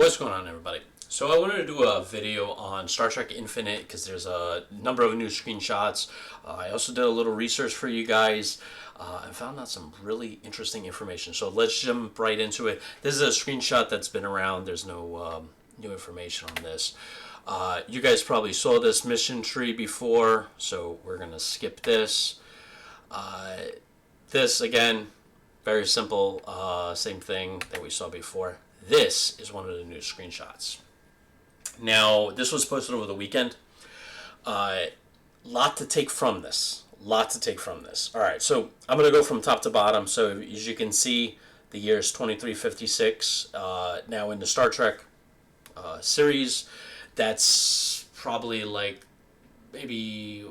What's going on, everybody? So I wanted to do a video on Star Trek Infinite because there's a number of new screenshots. I also did a little research for you guys and found out some really interesting information. So let's jump right into it. This is a screenshot that's been around. There's no new information on this. You guys probably saw this mission tree before, so we're going to skip this. This, again, very simple, same thing that we saw before. This is one of the new screenshots. Now, this was posted over the weekend. Lot to take from this. All right, so I'm going to go from top to bottom. So as you can see, the year is 2356. Now in the Star Trek series, that's probably like maybe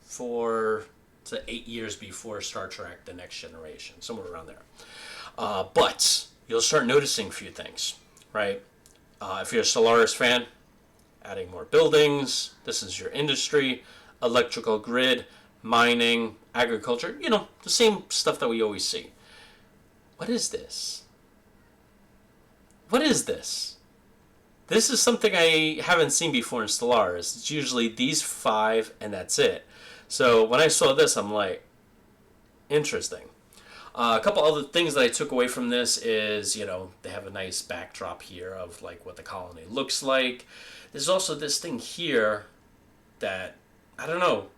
4 to 8 years before Star Trek: The Next Generation, somewhere around there. But you'll start noticing a few things, right? If you're a Stellaris fan, adding more buildings. This is your industry, electrical grid, mining, agriculture. You know, the same stuff that we always see. What is this? What is this? This is something I haven't seen before in Stellaris. It's usually these 5 and that's it. So when I saw this, I'm like, interesting. A couple other things that I took away from this is, you know, they have a nice backdrop here of like what the colony looks like. There's also this thing here that, I don't know,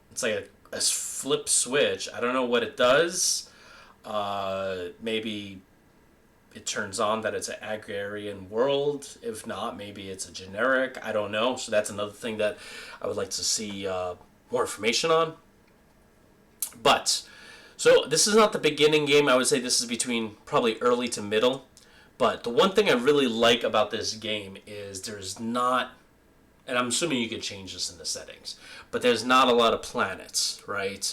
it's like a flip switch. I don't know what it does. Maybe it turns on that it's an agrarian world. If not, maybe it's a generic. I don't know. So that's another thing that I would like to see more information on. But so this is not the beginning game. I would say this is between probably early to middle. But the one thing I really like about this game is there's not, and I'm assuming you can change this in the settings, but there's not a lot of planets, right?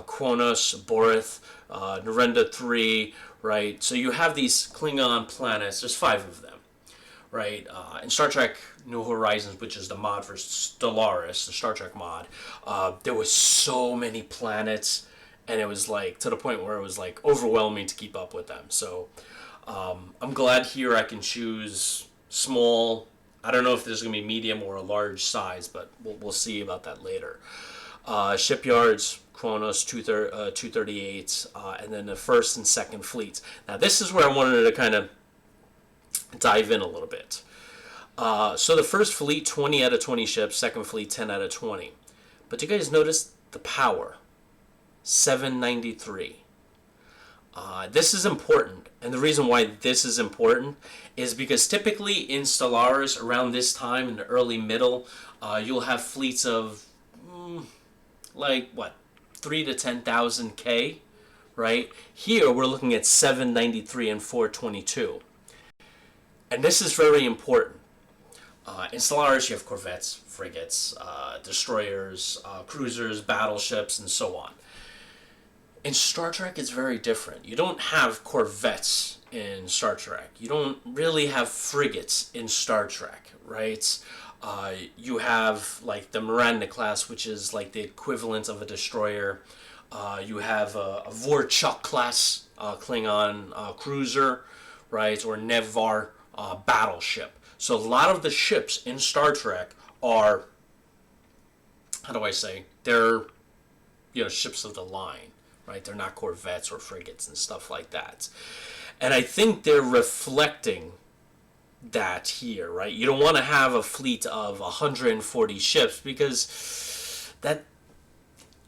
Kronos, Borith, Narenda 3, right? So you have these Klingon planets. There's 5 of them, right? In Star Trek New Horizons, which is the mod for Stellaris, the Star Trek mod, there was so many planets. And it was like to the point where it was like overwhelming to keep up with them. So I'm glad here I can choose small. I don't know if there's going to be medium or a large size, but we'll see about that later. Shipyards, Kronos, 238, and then the first and second fleets. Now this is where I wanted to kind of dive in a little bit. So the first fleet, 20 out of 20 ships. Second fleet, 10 out of 20. But do you guys notice the power? 793. This is important, and the reason why this is important is because typically in Stellaris around this time in the early middle, you'll have fleets of like what, 3 to 10,000 K, right? Here we're looking at 793 and 422, and this is very important. In Stellaris, you have corvettes, frigates, destroyers, cruisers, battleships, and so on. In Star Trek, it's very different. You don't have corvettes in Star Trek. You don't really have frigates in Star Trek, right? You have like the Miranda class, which is like the equivalent of a destroyer. You have a Vorchuk class Klingon cruiser, right? Or Nevar battleship. So a lot of the ships in Star Trek are, how do I say, they're, you know, ships of the line. Right? They're not corvettes or frigates and stuff like that. And I think they're reflecting that here, right? You don't want to have a fleet of 140 ships because that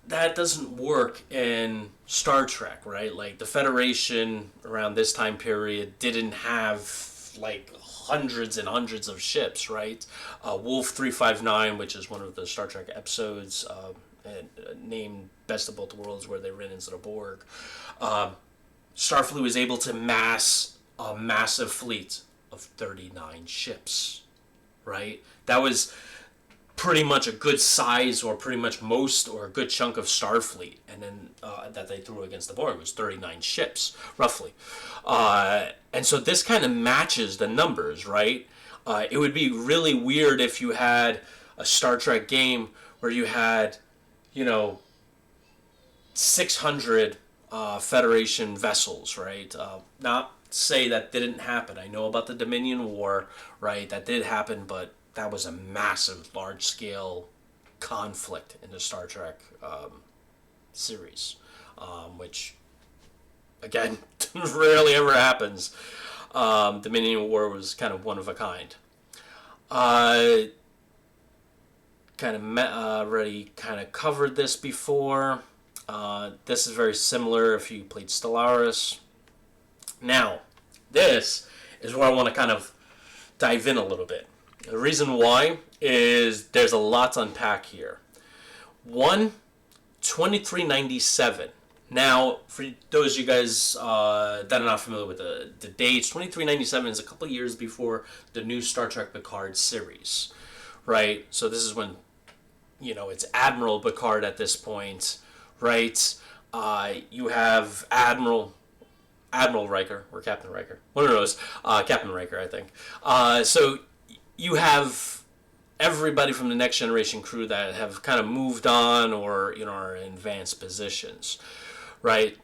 doesn't work in Star Trek, right? Like the Federation around this time period didn't have like hundreds and hundreds of ships, right? Wolf 359, which is one of the Star Trek episodes, named Best of Both Worlds, where they ran into the Borg. Starfleet was able to mass a massive fleet of 39 ships, right? That was pretty much a good size, or pretty much most, or a good chunk of Starfleet, and then that they threw against the Borg was 39 ships, roughly. And so this kind of matches the numbers, right? It would be really weird if you had a Star Trek game where you had, you know, 600 Federation vessels, right? Not say that didn't happen. I know about the Dominion War, right? That did happen, but that was a massive, large-scale conflict in the Star Trek series, which, again, rarely ever happens. Dominion War was kind of one of a kind. Already kind of covered this before. This is very similar if you played Stellaris. Now, this is where I want to kind of dive in a little bit. The reason why is there's a lot to unpack here. 2397. Now, for those of you guys that are not familiar with the dates, 2397 is a couple years before the new Star Trek Picard series, right? So this is when, it's Admiral Picard at this point, right? You have Admiral Riker, or Captain Riker. One of those. Captain Riker, I think. So you have everybody from the Next Generation crew that have kind of moved on or, are in advanced positions, right?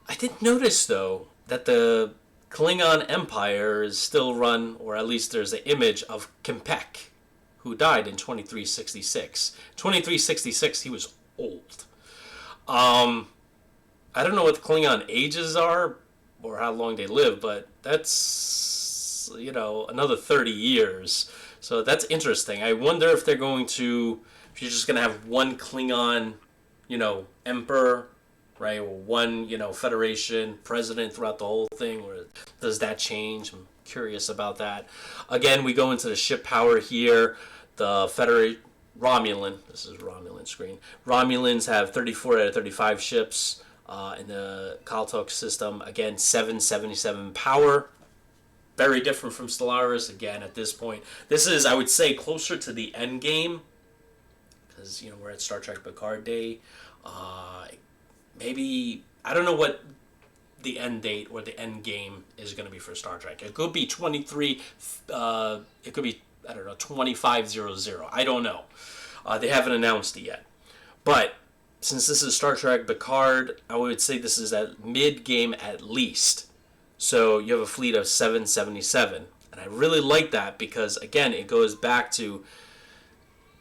I did notice, though, that the Klingon Empire is still run, or at least there's an image of K'mpec, who died in 2366. 2366, he was old. I don't know what the Klingon ages are or how long they live, but that's, another 30 years. So that's interesting. I wonder if they're going to, if you're just going to have one Klingon, emperor, right? Or one, Federation president throughout the whole thing, or does that change? I'm curious about that. Again, we go into the ship power here. The Romulan, this is Romulan screen. Romulans have 34 out of 35 ships in the Kaltok system. Again, 777 power. Very different from Stellaris. Again, at this point, this is, I would say, closer to the end game, because we're at Star Trek Picard Day. Maybe, I don't know what the end date or the end game is going to be for Star Trek. It could be 23. It could be, I don't know, 2500. I don't know. They haven't announced it yet. But since this is Star Trek Picard, I would say this is at mid-game at least. So you have a fleet of 777. And I really like that because, again, it goes back to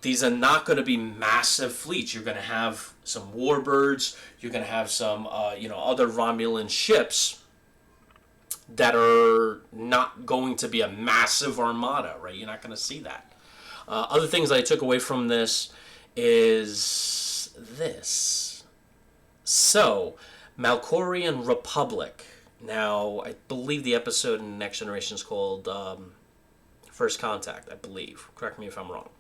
these are not going to be massive fleets. You're going to have some warbirds. You're going to have some, other Romulan ships that are not going to be a massive armada, right? You're not going to see that. Other things I took away from this is this. So, Malkorian Republic. Now, I believe the episode in Next Generation is called First Contact, I believe. Correct me if I'm wrong.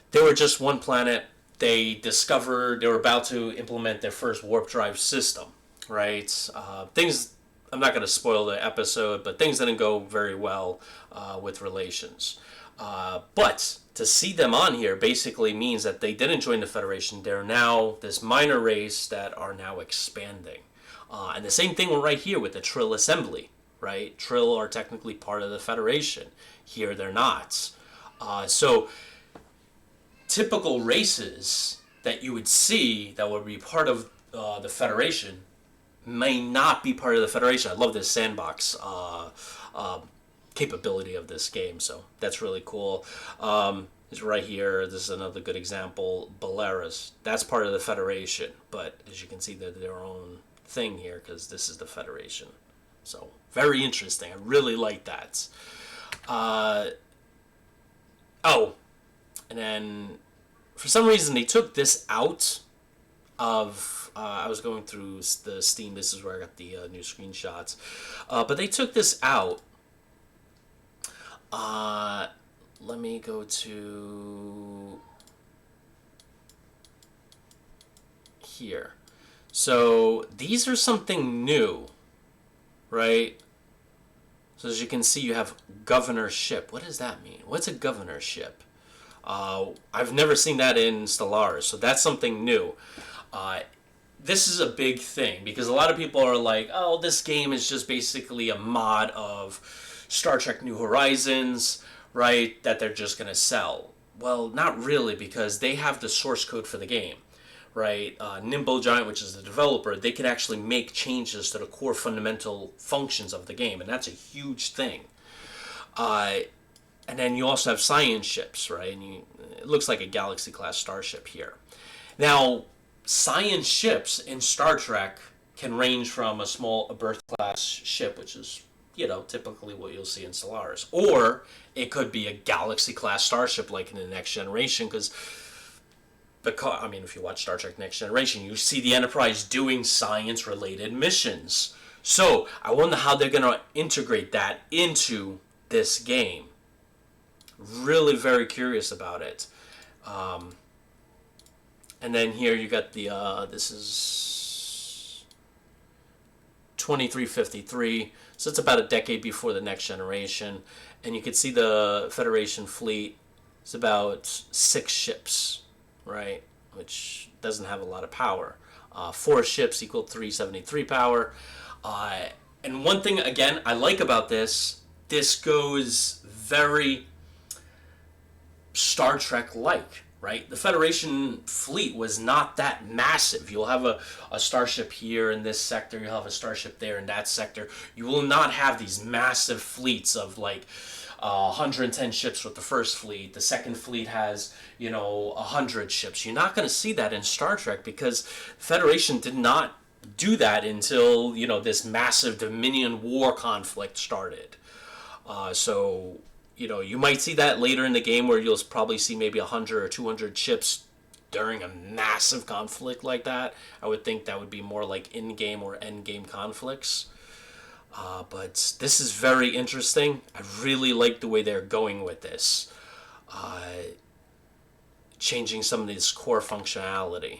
They were just one planet. They discovered, they were about to implement their first warp drive system, right? Things, I'm not going to spoil the episode, but things didn't go very well with relations. But to see them on here basically means that they didn't join the Federation. They're now this minor race that are now expanding. And the same thing right here with the Trill Assembly, right? Trill are technically part of the Federation. Here they're not. So typical races that you would see that would be part of the Federation may not be part of the Federation. I love this sandbox capability of this game, so that's really cool. It's right here. This is another good example. Belarus, that's part of the Federation, but as you can see, they're their own thing here because this is the Federation. So very interesting. I really like that. And then for some reason they took this out of. I was going through the Steam. This is where I got the new screenshots. But they took this out. Let me go to here. So these are something new, right? So as you can see, you have governorship. What does that mean? What's a governorship? I've never seen that in Stellaris, so that's something new. This is a big thing because a lot of people are like, oh, this game is just basically a mod of Star Trek New Horizons, right, that they're just going to sell. Well, not really, because they have the source code for the game, right? Nimble Giant, which is the developer, they can actually make changes to the core fundamental functions of the game, and that's a huge thing. Uh, and then you also have science ships, right? And it looks like a Galaxy class starship here. Now, science ships in Star Trek can range from a small Birth class ship, which is, typically what you'll see in Stellaris, or it could be a Galaxy class starship like in the Next Generation, because if you watch Star Trek Next Generation, you see the Enterprise doing science related missions. So I wonder how they're going to integrate that into this game. Really very curious about it. And then here you got the, this is 2353, so it's about a decade before the Next Generation. And you can see the Federation fleet is about 6 ships, right? Which doesn't have a lot of power. 4 ships equal 373 power. And one thing, again, I like about this goes very Star Trek-like, right? The Federation fleet was not that massive. You'll have a starship here in this sector. You'll have a starship there in that sector. You will not have these massive fleets of 110 ships with the first fleet. The second fleet has, 100 ships. You're not going to see that in Star Trek because Federation did not do that until, this massive Dominion War conflict started. So you might see that later in the game where you'll probably see maybe 100 or 200 ships during a massive conflict like that. I would think that would be more like in-game or end-game conflicts. But this is very interesting. I really like the way they're going with this. Changing some of this core functionality.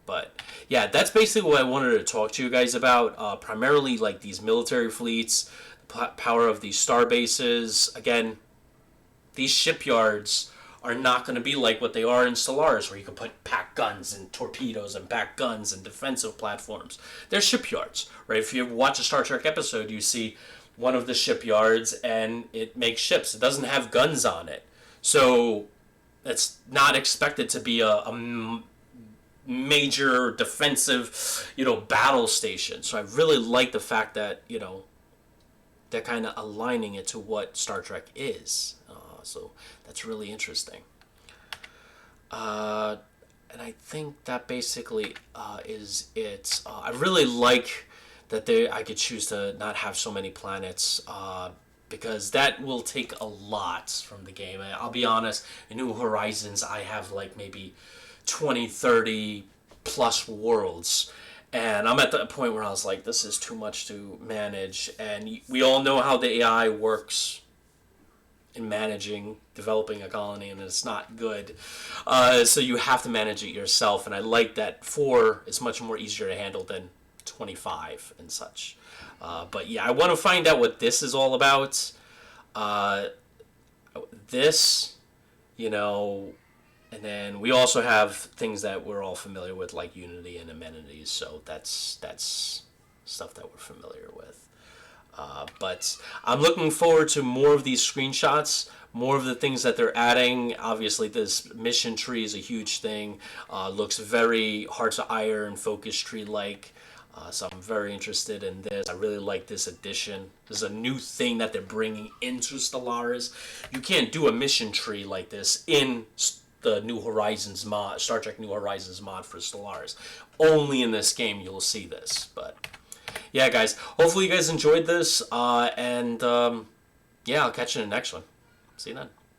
But yeah, that's basically what I wanted to talk to you guys about. Primarily like these military fleets, the power of these star bases. Again, these shipyards are not going to be like what they are in Stellaris, where you can put pack guns and torpedoes and pack guns and defensive platforms. They're shipyards, right? If you watch a Star Trek episode, you see one of the shipyards and it makes ships. It doesn't have guns on it. So it's not expected to be a major defensive, battle station. So I really like the fact that, they're kind of aligning it to what Star Trek is. So that's really interesting. And I think that basically is it. I really like that I could choose to not have so many planets because that will take a lot from the game. I'll be honest, in New Horizons, I have maybe 20, 30 plus worlds. And I'm at the point where I was like, this is too much to manage. And we all know how the AI works in developing a colony, and it's not good. So you have to manage it yourself, and I like that 4 is much more easier to handle than 25 and such. But yeah, I want to find out what this is all about. This, and then we also have things that we're all familiar with, like Unity and amenities, so that's stuff that we're familiar with. But I'm looking forward to more of these screenshots, more of the things that they're adding. Obviously, this mission tree is a huge thing. Looks very Hearts of Iron, Focus Tree-like. So I'm very interested in this. I really like this addition. This is a new thing that they're bringing into Stellaris. You can't do a mission tree like this in the New Horizons mod, Star Trek New Horizons mod for Stellaris. Only in this game you'll see this, but yeah, guys, hopefully you guys enjoyed this, and yeah, I'll catch you in the next one. See you then.